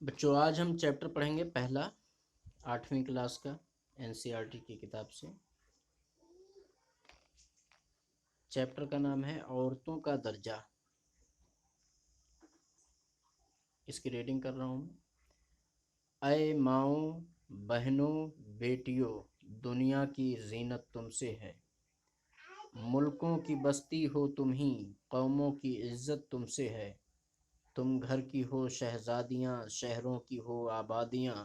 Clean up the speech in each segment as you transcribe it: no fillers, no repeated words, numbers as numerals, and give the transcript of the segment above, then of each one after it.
بچوں آج ہم چیپٹر پڑھیں گے پہلا 8ویں کلاس کا NCERT کی کتاب سے۔ چیپٹر کا نام ہے عورتوں کا درجہ۔ اس کی ریڈنگ کر رہا ہوں۔ اے ماؤں، بہنوں، بیٹیوں، دنیا کی زینت تم سے ہے، ملکوں کی بستی ہو تم ہی، قوموں کی عزت تم سے ہے۔ تم گھر کی ہو شہزادیاں، شہروں کی ہو آبادیاں،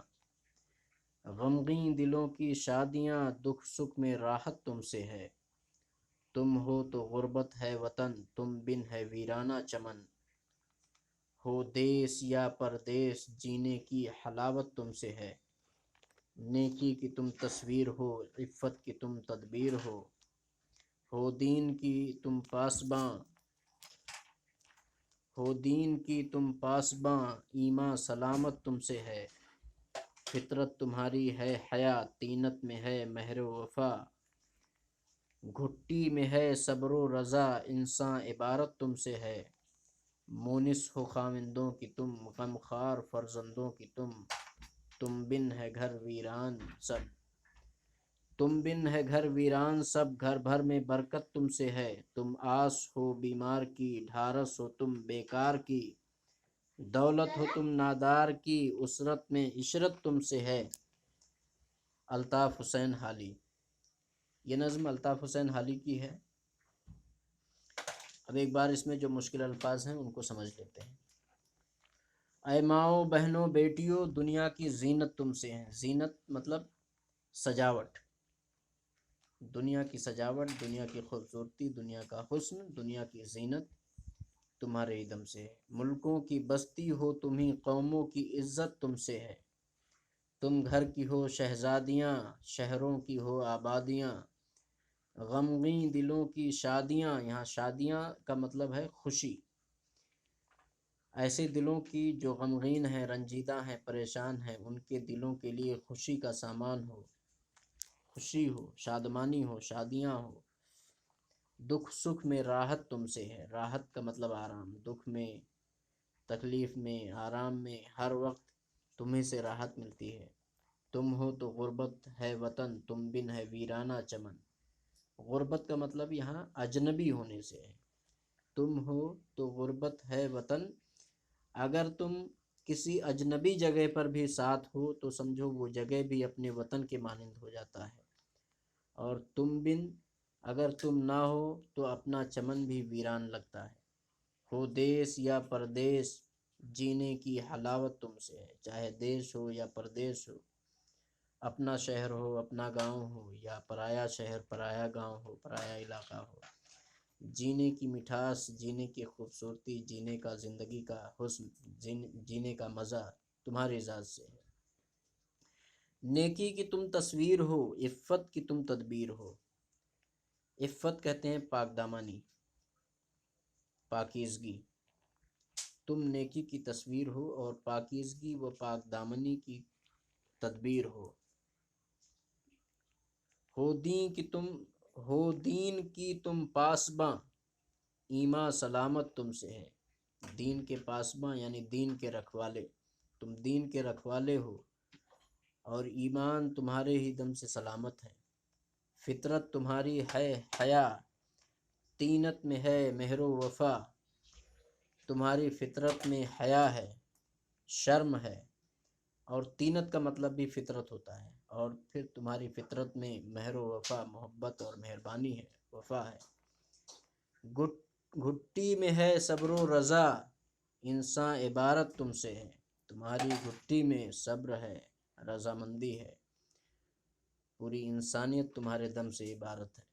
غمگین دلوں کی شادیاں، دکھ سکھ میں راحت تم سے ہے۔ تم ہو تو غربت ہے وطن، تم بن ہے ویرانہ چمن، ہو دیس یا پردیس، جینے کی حلاوت تم سے ہے۔ نیکی کی تم تصویر ہو، عفت کی تم تدبیر ہو دین کی تم پاسباں، ہو دین کی تم پاسباں، ایمان سلامت تم سے ہے۔ فطرت تمہاری ہے حیا، طینت میں ہے مہر و وفا، گھٹی میں ہے صبر و رضا، انسان عبارت تم سے ہے۔ مونس ہو خاوندوں کی تم، غم خوار فرزندوں کی تم بن ہے گھر ویران سب، تم بن ہے گھر ویران سب، گھر بھر میں برکت تم سے ہے۔ تم آس ہو بیمار کی، ڈھارس ہو تم بیکار کی، دولت ہو تم نادار کی، اسرت میں عشرت تم سے ہے۔ الطاف حسین حالی۔ یہ نظم الطاف حسین حالی کی ہے۔ اب ایک بار اس میں جو مشکل الفاظ ہیں ان کو سمجھ لیتے ہیں۔ اے ماؤں، بہنوں، بیٹیوں، دنیا کی زینت تم سے ہے۔ زینت مطلب سجاوٹ، دنیا کی سجاوٹ، دنیا کی خوبصورتی، دنیا کا حسن، دنیا کی زینت تمہارے ادم سے ہے۔ ملکوں کی بستی ہو تم ہی، قوموں کی عزت تم سے ہے۔ تم گھر کی ہو شہزادیاں، شہروں کی ہو آبادیاں، غمگین دلوں کی شادیاں، یہاں شادیاں کا مطلب ہے خوشی، ایسے دلوں کی جو غمگین ہیں، رنجیدہ ہیں، پریشان ہیں، ان کے دلوں کے لیے خوشی کا سامان ہو، خوشی ہو، شادمانی ہو، شادیاں ہو۔ دکھ سکھ میں راحت تم سے ہے۔ راحت کا مطلب آرام، دکھ میں، تکلیف میں، آرام میں، ہر وقت تمہیں سے راحت ملتی ہے۔ تم ہو تو غربت ہے وطن، تم بن ہے ویرانہ چمن۔ غربت کا مطلب یہاں اجنبی ہونے سے ہے۔ تم ہو تو غربت ہے وطن، اگر تم کسی اجنبی جگہ پر بھی ساتھ ہو تو سمجھو وہ جگہ بھی اپنے وطن کے مانند ہو جاتا ہے۔ اور تم بن، اگر تم نہ ہو تو اپنا چمن بھی ویران لگتا ہے۔ ہو دیس یا پردیس، جینے کی حلاوت تم سے ہے۔ چاہے دیش ہو یا پردیس ہو، اپنا شہر ہو، اپنا گاؤں ہو، یا پرایا شہر، پرایا گاؤں ہو، پرایا علاقہ ہو، جینے کی مٹھاس، جینے کی خوبصورتی، جینے کا زندگی کا حسن، جینے کا مزہ تمہاری ذات سے ہے۔ نیکی کی تم تصویر ہو، عفت کی تم تدبیر ہو۔ عفت کہتے ہیں پاک دامانی، پاکیزگی۔ تم نیکی کی تصویر ہو اور پاکیزگی و پاک دامنی کی تدبیر ہو دین کی تم پاسباں، ایمان سلامت تم سے ہے۔ دین کے پاسباں یعنی دین کے رکھوالے، تم دین کے رکھوالے ہو اور ایمان تمہارے ہی دم سے سلامت ہے۔ فطرت تمہاری ہے حیا، طینت میں ہے مہر و وفا، تمہاری فطرت میں حیا ہے، شرم ہے، اور طینت کا مطلب بھی فطرت ہوتا ہے، اور پھر تمہاری فطرت میں مہر و وفا، محبت اور مہربانی ہے، وفا ہے۔ گھٹی میں ہے صبر و رضا، انسان عبارت تم سے ہے۔ تمہاری گھٹی میں صبر ہے، رضامندی ہے، پوری انسانیت تمہارے دم سے عبارت ہے۔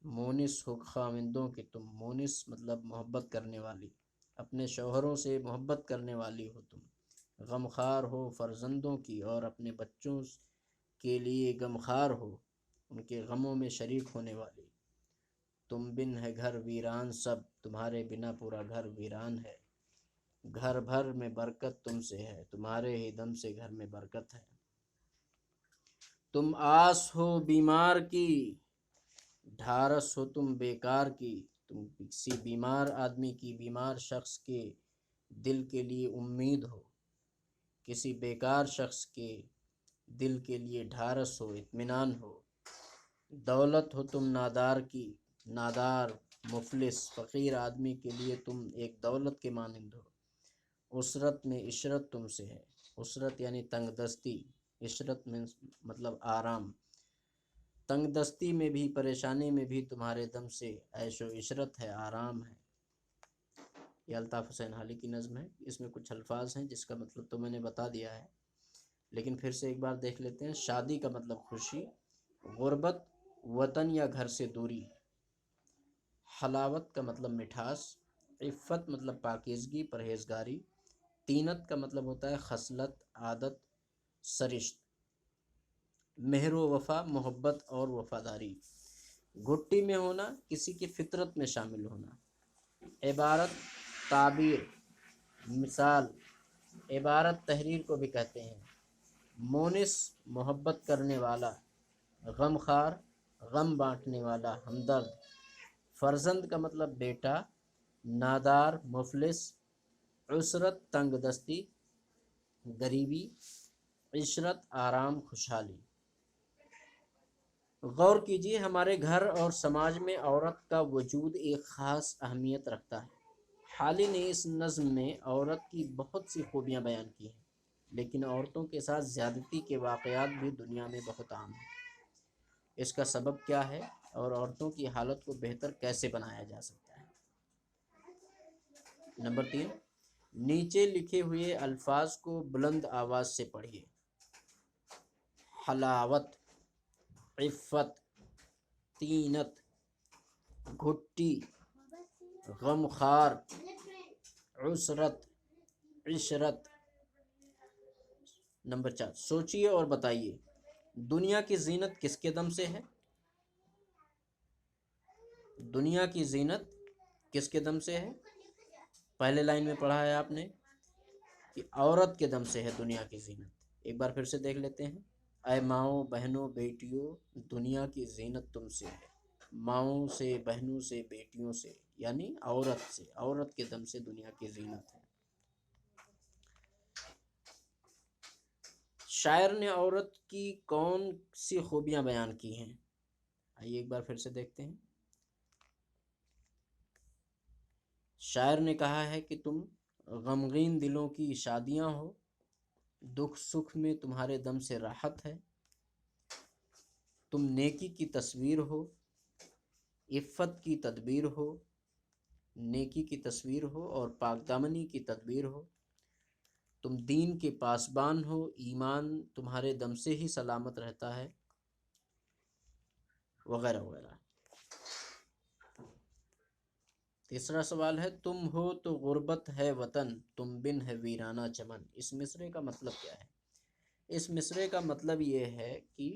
مونس ہو خاوندوں کی تم، مونس مطلب محبت کرنے والی، اپنے شوہروں سے محبت کرنے والی ہو تم۔ غمخوار ہو فرزندوں کی، اور اپنے بچوں کے لیے غمخوار ہو، ان کے غموں میں شریک ہونے والی۔ تم بن ہے گھر ویران سب، تمہارے بنا پورا گھر ویران ہے۔ گھر بھر میں برکت تم سے ہے، تمہارے ہی دم سے گھر میں برکت ہے۔ تم آس ہو بیمار کی، ڈھارس ہو تم بیکار کی، تم کسی بیمار آدمی کی، بیمار شخص کے دل کے لیے امید ہو، کسی بیکار شخص کے دل کے لیے ڈھارس ہو، اطمینان ہو۔ دولت ہو تم نادار کی، نادار مفلس فقیر آدمی کے لیے تم ایک دولت کے مانند ہو۔ عسرت میں عشرت تم سے ہے، عسرت یعنی تنگ دستی، عشرت میں مطلب آرام۔ تنگ دستی میں بھی، پریشانی میں بھی تمہارے دم سے عیش و عشرت ہے، آرام ہے۔ یہ الطاف حسین حالی کی نظم ہے۔ اس میں کچھ الفاظ ہیں جس کا مطلب تو میں نے بتا دیا ہے، لیکن پھر سے ایک بار دیکھ لیتے ہیں۔ شادی کا مطلب خوشی، غربت وطن یا گھر سے دوری، حلاوت کا مطلب مٹھاس، عفت مطلب پاکیزگی پرہیزگاری، طینت کا مطلب ہوتا ہے خصلت عادت سرشت، مہر و وفا محبت اور وفاداری، گھٹی میں ہونا کسی کی فطرت میں شامل ہونا، عبارت تعبیر مثال، عبارت تحریر کو بھی کہتے ہیں، مونس محبت کرنے والا، غم خوار غم بانٹنے والا ہمدرد، فرزند کا مطلب بیٹا، نادار مفلس، عسرت تنگ دستی غریبی، عشرت آرام خوشحالی۔ غور کیجیے، ہمارے گھر اور سماج میں عورت کا وجود ایک خاص اہمیت رکھتا ہے۔ حالی نے اس نظم میں عورت کی بہت سی خوبیاں بیان کی ہیں، لیکن عورتوں کے ساتھ زیادتی کے واقعات بھی دنیا میں بہت عام ہیں۔ اس کا سبب کیا ہے اور عورتوں کی حالت کو بہتر کیسے بنایا جا سکتا ہے؟ نمبر 3، نیچے لکھے ہوئے الفاظ کو بلند آواز سے پڑھیے۔ حلاوت، عفت، طینت، گھٹی، غمخوار، عسرت، عشرت۔ نمبر 4، سوچئے اور بتائیے، دنیا کی زینت کس کے دم سے ہے؟ دنیا کی زینت کس کے دم سے ہے؟ پہلے لائن میں پڑھا ہے آپ نے کہ عورت کے دم سے ہے دنیا کی زینت۔ ایک بار پھر سے دیکھ لیتے ہیں۔ اے ماؤں بہنوں بیٹیوں، دنیا کی زینت تم سے ہے، ماؤں سے بہنوں سے بیٹیوں سے، یعنی عورت سے، عورت کے دم سے دنیا کی زینت ہے۔ شاعر نے عورت کی کون سی خوبیاں بیان کی ہیں؟ آئیے ایک بار پھر سے دیکھتے ہیں۔ شاعر نے کہا ہے کہ تم غمگین دلوں کی شادیاں ہو، دکھ سکھ میں تمہارے دم سے راحت ہے، تم نیکی کی تصویر ہو، عفت کی تدبیر ہو، نیکی کی تصویر ہو اور پاک دامنی کی تدبیر ہو، تم دین کے پاسبان ہو، ایمان تمہارے دم سے ہی سلامت رہتا ہے، وغیرہ وغیرہ۔ تیسرا سوال ہے، تم ہو تو غربت ہے وطن، تم بن ہے ویرانہ چمن۔ اس مصرعے کا مطلب کیا ہے؟ اس مصرعے کا مطلب یہ ہے کہ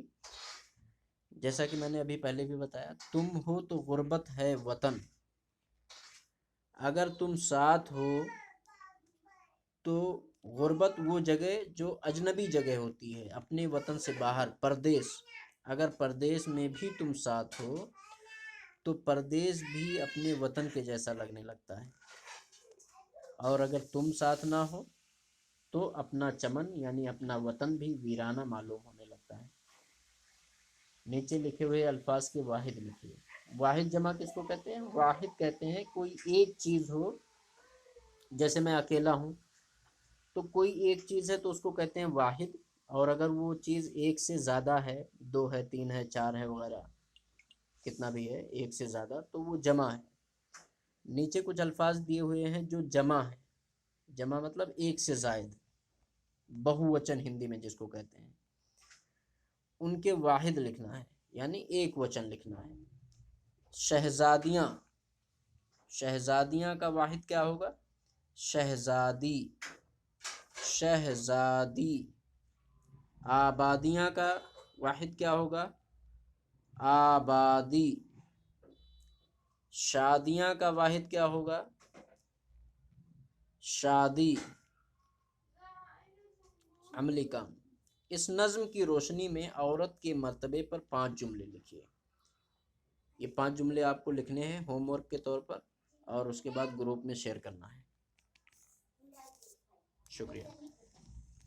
جیسا کہ میں نے ابھی پہلے بھی بتایا، تم ہو تو غربت ہے وطن، اگر تم ساتھ ہو تو غربت وہ جگہ جو اجنبی جگہ ہوتی ہے، اپنے وطن سے باہر، پردیس، اگر پردیس میں بھی تم ساتھ ہو تو پردیس بھی اپنے وطن کے جیسا لگنے لگتا ہے، اور اگر تم ساتھ نہ ہو تو اپنا چمن یعنی اپنا وطن بھی ویرانہ معلوم ہونے لگتا ہے۔ نیچے لکھے ہوئے الفاظ کے واحد لکھیے۔ واحد جمع کس کو کہتے ہیں؟ واحد کہتے ہیں کوئی ایک چیز ہو، جیسے میں اکیلا ہوں تو کوئی ایک چیز ہے تو اس کو کہتے ہیں واحد، اور اگر وہ چیز ایک سے زیادہ ہے، 2 ہے 3 ہے 4 ہے وغیرہ، کتنا بھی ہے ایک سے زیادہ، تو وہ جمع ہے۔ نیچے کچھ الفاظ دیے ہوئے ہیں جو جمع ہے، جمع مطلب ایک سے زائد، بہووچن ہندی میں جس کو کہتے ہیں، ان کے واحد لکھنا ہے، یعنی ایک وچن لکھنا ہے۔ شہزادیاں، شہزادیاں کا واحد کیا ہوگا؟ شہزادی، شہزادی۔ آبادیاں کا واحد کیا ہوگا؟ آبادی۔ شادیاں کا واحد کیا ہوگا؟ شادی۔ عملی کام، اس نظم کی روشنی میں عورت کے مرتبے پر 5 جملے لکھیے۔ یہ 5 جملے آپ کو لکھنے ہیں ہوم ورک کے طور پر، اور اس کے بعد گروپ میں شیئر کرنا ہے۔ شکریہ۔